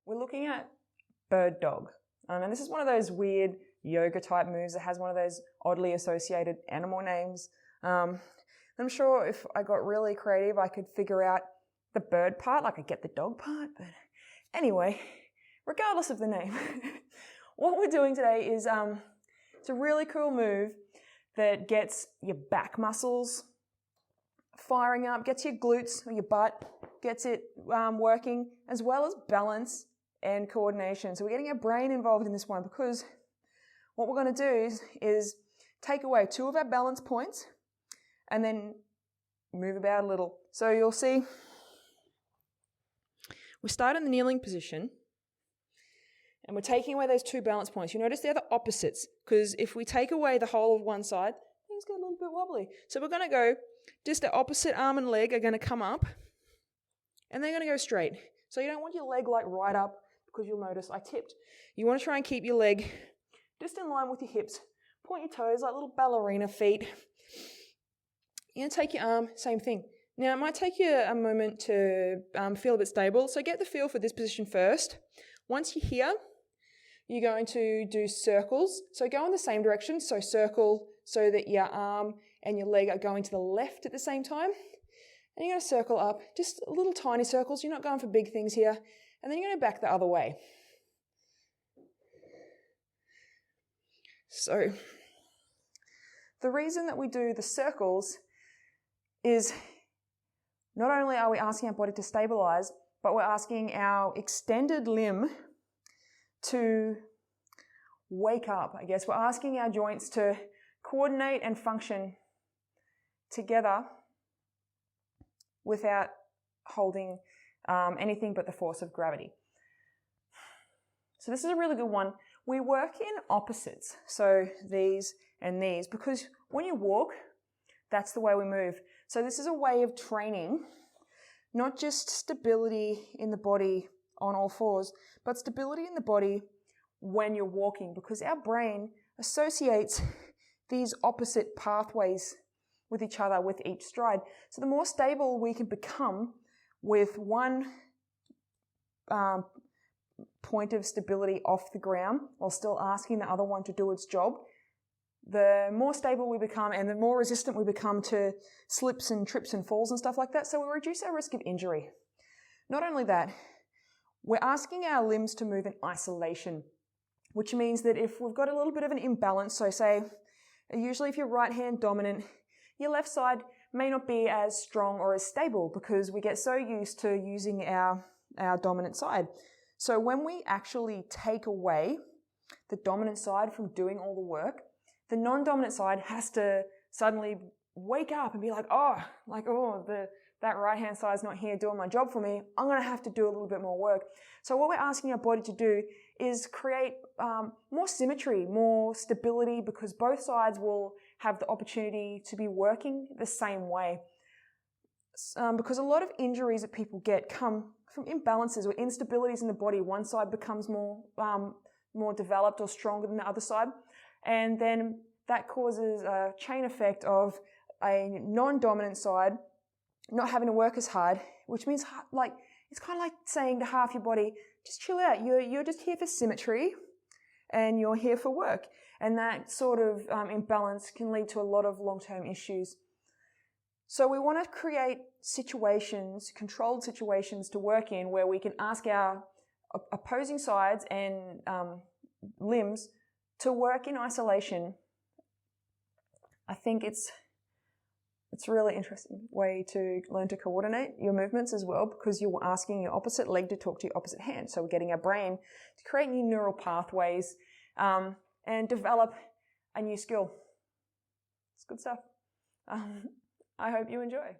we're looking at bird dog. And this is one of those weird yoga type moves that has one of those oddly associated animal names. I'm sure if I got really creative, I could figure out the bird part, like I get the dog part. But anyway, regardless of the name, what we're doing today is it's a really cool move that gets your back muscles firing up, gets your glutes or your butt, gets it working, as well as balance and coordination. So we're getting our brain involved in this one because what we're going to do is take away 2 of our balance points and then move about a little. So you'll see we start in the kneeling position and we're taking away those 2 balance points. You notice they're the opposites because if we take away the whole of one side, things get a little bit wobbly. So we're going to go, just the opposite arm and leg are going to come up and they're going to go straight. So you don't want your leg like right up because you'll notice I tipped. You want to try and keep your leg just in line with your hips. Point your toes like little ballerina feet. You're going to take your arm, same thing. Now, it might take you a moment to feel a bit stable, so get the feel for this position first. Once you're here, you're going to do circles. So go in the same direction, so circle so that your arm and your leg are going to the left at the same time. And you're going to circle up, just little tiny circles. You're not going for big things here. And then you're going to back the other way. So the reason that we do the circles is not only are we asking our body to stabilize, but we're asking our extended limb to wake up, I guess. We're asking our joints to coordinate and function together without holding anything but the force of gravity. So this is a really good one. We work in opposites, so these and these, because when you walk, that's the way we move. So this is a way of training, not just stability in the body on all fours, but stability in the body when you're walking, because our brain associates these opposite pathways with each other with each stride. So the more stable we can become with one point of stability off the ground while still asking the other one to do its job, the more stable we become and the more resistant we become to slips and trips and falls and stuff like that. So we reduce our risk of injury. Not only that, we're asking our limbs to move in isolation, which means that if we've got a little bit of an imbalance, so say, usually if you're right hand dominant, your left side may not be as strong or as stable because we get so used to using our dominant side. So when we actually take away the dominant side from doing all the work, the non-dominant side has to suddenly wake up and be like, that right-hand side's not here doing my job for me. I'm going to have to do a little bit more work. So what we're asking our body to do is create more symmetry, more stability, because both sides will have the opportunity to be working the same way. Because a lot of injuries that people get come from imbalances or instabilities in the body. One side becomes more developed or stronger than the other side. And then that causes a chain effect of a non-dominant side not having to work as hard, which means like, it's kind of like saying to half your body, just chill out. You're just here for symmetry and you're here for work. And that sort of imbalance can lead to a lot of long-term issues. So we want to create situations, controlled situations to work in where we can ask our opposing sides and limbs to work in isolation. I think it's a really interesting way to learn to coordinate your movements as well, because you're asking your opposite leg to talk to your opposite hand. So we're getting our brain to create new neural pathways and develop a new skill. It's good stuff. I hope you enjoy.